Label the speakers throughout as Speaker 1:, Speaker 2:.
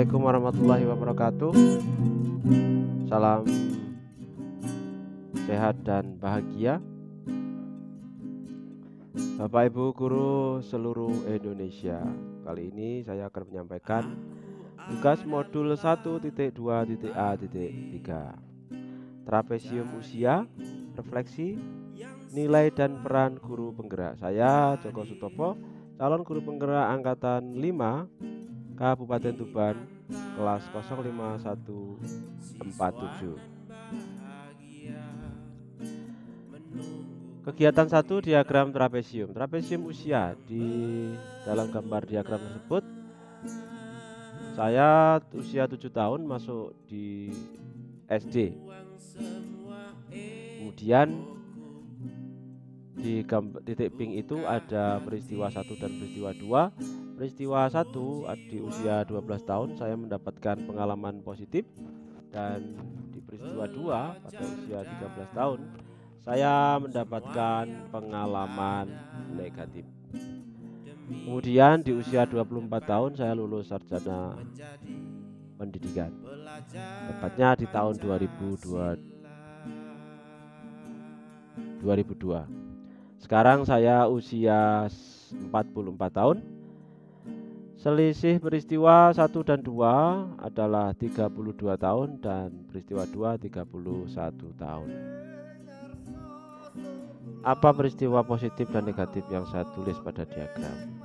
Speaker 1: Assalamualaikum warahmatullahi wabarakatuh. Salam sehat dan bahagia Bapak Ibu guru seluruh Indonesia. Kali ini saya akan menyampaikan tugas modul 1.2.A.3 Trapesium usia, refleksi, nilai dan peran guru penggerak. Saya Joko Sutopo, calon guru penggerak angkatan 5 Kabupaten Tuban, kelas 05147. Kegiatan 1, diagram trapesium. Trapesium usia. Di dalam gambar diagram tersebut, saya usia 7 tahun masuk di SD. Kemudian di titik pink itu ada peristiwa 1 dan peristiwa 2. Peristiwa 1 di usia 12 tahun saya mendapatkan pengalaman positif, dan di peristiwa 2 pada usia 13 tahun saya mendapatkan pengalaman negatif. Kemudian di usia 24 tahun saya lulus sarjana pendidikan, tepatnya di tahun 2002. Sekarang saya usia 44 tahun. Selisih peristiwa 1 dan 2 adalah 32 tahun dan peristiwa 2 31 tahun. Apa peristiwa positif dan negatif yang saya tulis pada diagram?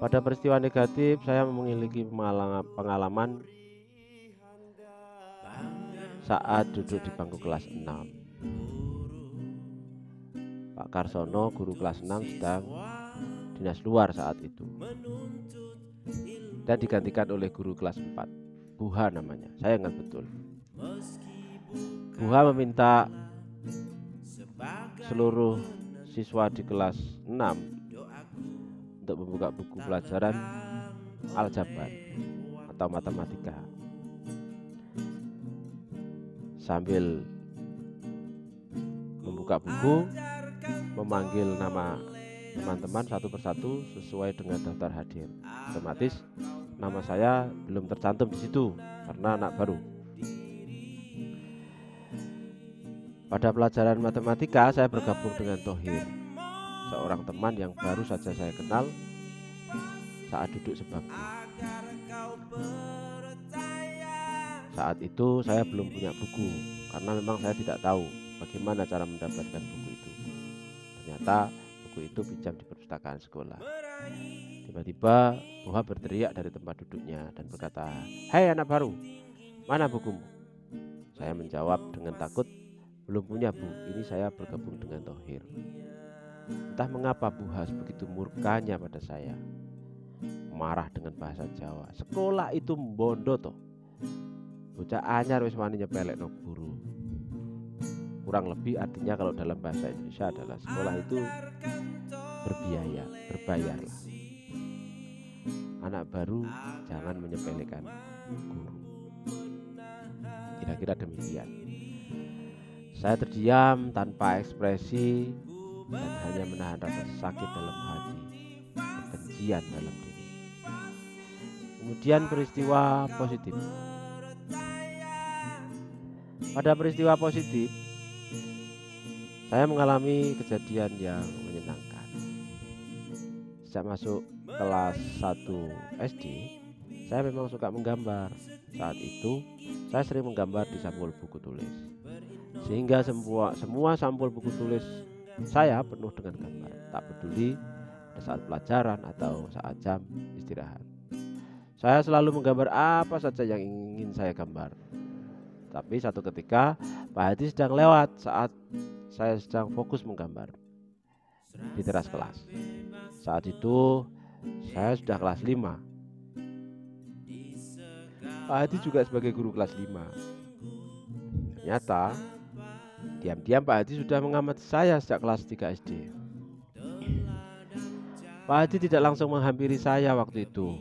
Speaker 1: Pada peristiwa negatif saya memiliki pengalaman saat duduk di bangku kelas 6. Pak Karsono, guru kelas 6, sedang dinas luar saat itu dan digantikan oleh guru kelas 4, Buha namanya, saya ingat betul. Buha meminta seluruh siswa di kelas 6 untuk membuka buku pelajaran aljabar atau matematika. Sambil membuka buku, memanggil nama teman-teman satu persatu sesuai dengan daftar hadir. Otomatis nama saya belum tercantum di situ karena anak baru. Pada pelajaran matematika saya bergabung dengan Thohir, seorang teman yang baru saja saya kenal saat duduk sebangku. Saat itu saya belum punya buku karena memang saya tidak tahu bagaimana cara mendapatkan buku itu. Ternyata buku itu pinjam di perpustakaan sekolah. Tiba-tiba Buha berteriak dari tempat duduknya dan berkata, "Hai anak baru, mana bukumu?" Saya menjawab dengan takut, "Belum punya Bu, ini saya bergabung dengan Thohir." Entah mengapa Buha begitu murkanya pada saya, marah dengan bahasa Jawa. "Sekolah itu mbondo toh, bocah anyar wis wani nyepelek no guru." Kurang lebih artinya kalau dalam bahasa Indonesia adalah sekolah itu berbiaya, berbayarlah. Anak baru jangan menyepelekan guru. Kira-kira demikian. Saya terdiam tanpa ekspresi dan hanya menahan rasa sakit dalam hati, kebencian dalam diri. Kemudian peristiwa positif. Pada peristiwa positif, saya mengalami kejadian yang menyenangkan. Sejak masuk kelas 1 SD, saya memang suka menggambar. Saat itu, saya sering menggambar di sampul buku tulis, sehingga semua sampul buku tulis saya penuh dengan gambar. Tak peduli pada saat pelajaran atau saat jam istirahat, saya selalu menggambar apa saja yang ingin saya gambar. Tapi satu ketika Pak Hadi sedang lewat saat saya sedang fokus menggambar di teras kelas. Saat itu saya sudah kelas 5. Pak Hadi juga sebagai guru kelas 5. Ternyata diam-diam Pak Hadi sudah mengamati saya sejak kelas 3 SD. Pak Hadi tidak langsung menghampiri saya waktu itu.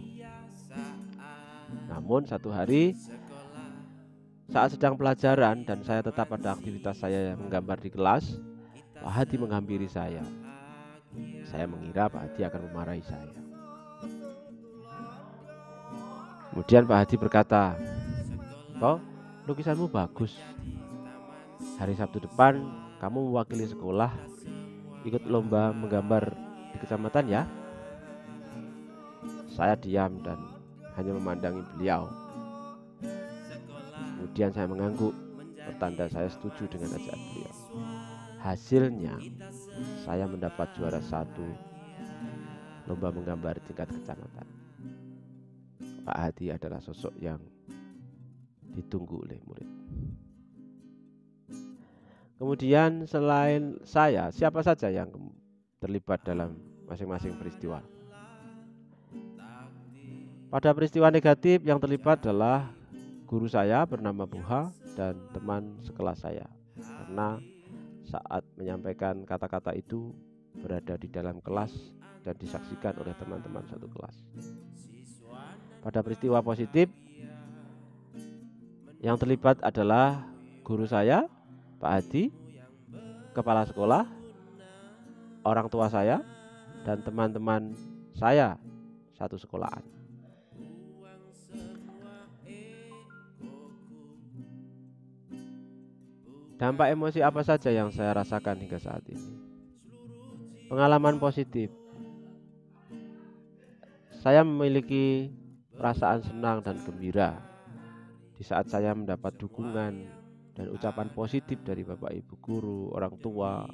Speaker 1: Namun satu hari saat sedang pelajaran dan saya tetap pada aktivitas saya yang menggambar di kelas, Pak Hadi menghampiri saya. Saya mengira Pak Hadi akan memarahi saya. Kemudian Pak Hadi berkata, "Toh, lukisanmu bagus. Hari Sabtu depan kamu mewakili sekolah ikut lomba menggambar di kecamatan ya." Saya diam dan hanya memandangi beliau. Kemudian saya mengangguk, pertanda saya setuju dengan ajakan beliau. Hasilnya, saya mendapat juara 1 lomba menggambar tingkat kecamatan. Pak Hadi adalah sosok yang ditunggu oleh murid. Kemudian selain saya, siapa saja yang terlibat dalam masing-masing peristiwa? Pada peristiwa negatif yang terlibat adalah guru saya bernama Buha dan teman sekelas saya. Karena saat menyampaikan kata-kata itu berada di dalam kelas dan disaksikan oleh teman-teman satu kelas. Pada peristiwa positif yang terlibat adalah guru saya, Pak Hadi, kepala sekolah, orang tua saya, dan teman-teman saya satu sekolahan. Dampak emosi apa saja yang saya rasakan hingga saat ini? Pengalaman positif. Saya memiliki perasaan senang dan gembira di saat saya mendapat dukungan dan ucapan positif dari Bapak Ibu guru, orang tua,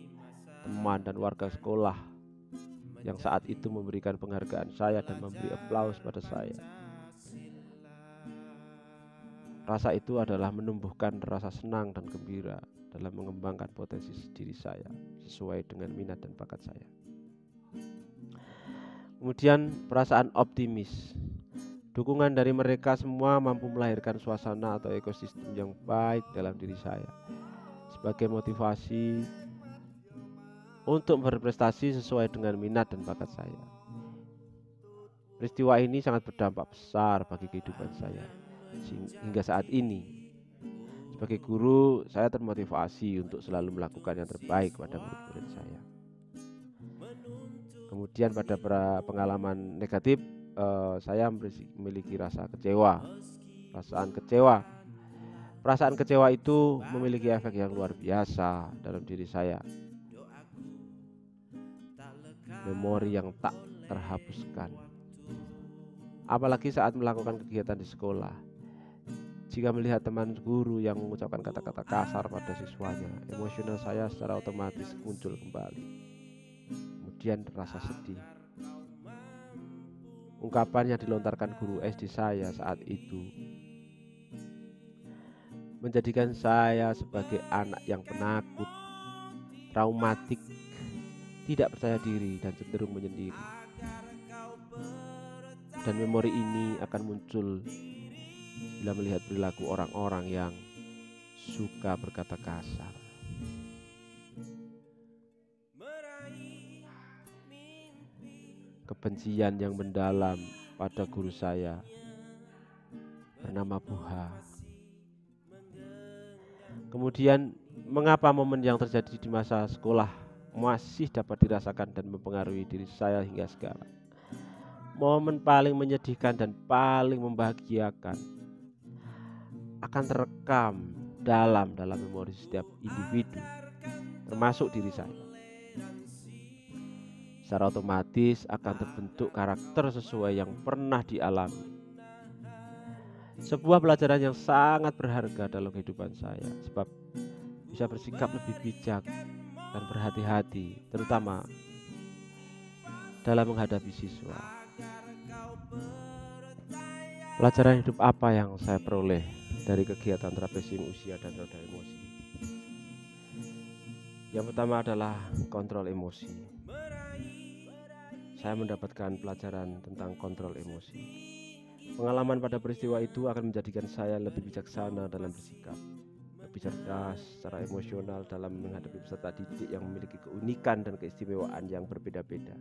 Speaker 1: teman dan warga sekolah yang saat itu memberikan penghargaan saya dan memberi aplaus pada saya. Rasa itu adalah menumbuhkan rasa senang dan gembira dalam mengembangkan potensi diri saya sesuai dengan minat dan bakat saya. Kemudian perasaan optimis. Dukungan dari mereka semua mampu melahirkan suasana atau ekosistem yang baik dalam diri saya sebagai motivasi untuk berprestasi sesuai dengan minat dan bakat saya. Peristiwa ini sangat berdampak besar bagi kehidupan saya hingga saat ini. Sebagai guru, saya termotivasi untuk selalu melakukan yang terbaik pada murid-murid saya. Kemudian pada pengalaman negatif, saya memiliki rasa kecewa. Perasaan kecewa itu memiliki efek yang luar biasa dalam diri saya. Memori yang tak terhapuskan. Apalagi saat melakukan kegiatan di sekolah. Jika melihat teman guru yang mengucapkan kata-kata kasar pada siswanya, emosional saya secara otomatis muncul kembali. Kemudian rasa sedih. Ungkapan yang dilontarkan guru SD saya saat itu menjadikan saya sebagai anak yang penakut, traumatik, tidak percaya diri dan cenderung menyendiri. Dan memori ini akan muncul bila melihat perilaku orang-orang yang suka berkata kasar. Kebencian yang mendalam pada guru saya bernama Buha. Kemudian, mengapa momen yang terjadi di masa sekolah masih dapat dirasakan dan mempengaruhi diri saya hingga sekarang? Momen paling menyedihkan dan paling membahagiakan akan terekam dalam memori setiap individu, termasuk diri saya. Secara otomatis akan terbentuk karakter sesuai yang pernah dialami. Sebuah pelajaran yang sangat berharga dalam kehidupan saya, sebab bisa bersikap lebih bijak dan berhati-hati, terutama dalam menghadapi siswa. Pelajaran hidup apa yang saya peroleh dari kegiatan tracing usia dan roda emosi? Yang pertama adalah kontrol emosi. Saya mendapatkan pelajaran tentang kontrol emosi. Pengalaman pada peristiwa itu akan menjadikan saya lebih bijaksana dalam bersikap, lebih cerdas secara emosional dalam menghadapi peserta didik yang memiliki keunikan dan keistimewaan yang berbeda-beda.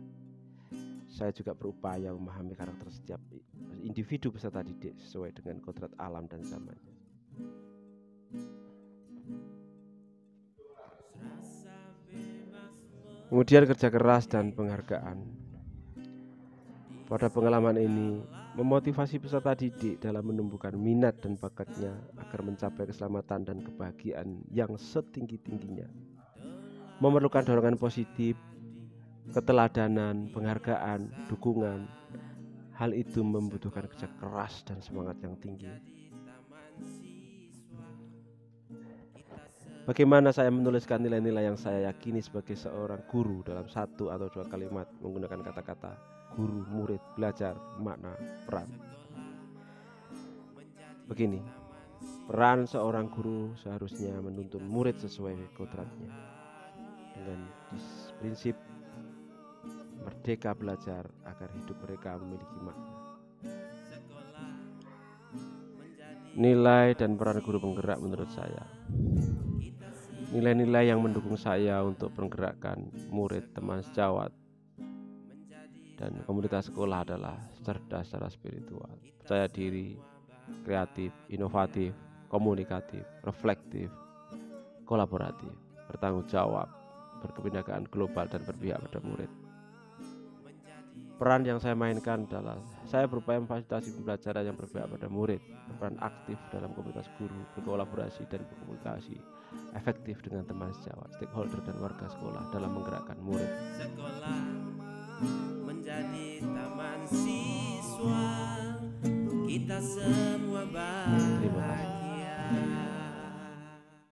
Speaker 1: Saya juga berupaya memahami karakter setiap individu peserta didik sesuai dengan kodrat alam dan zamannya. Kemudian kerja keras dan penghargaan. Pada pengalaman ini, memotivasi peserta didik dalam menumbuhkan minat dan bakatnya agar mencapai keselamatan dan kebahagiaan yang setinggi-tingginya. Memerlukan dorongan positif, keteladanan, penghargaan, dukungan. Hal itu membutuhkan kerja keras dan semangat yang tinggi. Bagaimana saya menuliskan nilai-nilai yang saya yakini sebagai seorang guru dalam 1 atau 2 kalimat menggunakan kata-kata guru, murid, belajar, makna, peran. Begini, peran seorang guru seharusnya menuntun murid sesuai kodratnya dengan prinsip merdeka belajar agar hidup mereka memiliki makna. Nilai dan peran guru penggerak menurut saya. Nilai-nilai yang mendukung saya untuk menggerakkan murid, teman sejawat, dan komunitas sekolah adalah cerdas secara spiritual, percaya diri, kreatif, inovatif, komunikatif, reflektif, kolaboratif, bertanggung jawab, berkebinekaan global, dan berpihak pada murid. Peran yang saya mainkan adalah saya berupaya memfasilitasi pembelajaran yang berpihak pada murid, berperan aktif dalam komunitas guru, berkolaborasi dan berkomunikasi efektif dengan teman sejawat, stakeholder dan warga sekolah dalam menggerakkan murid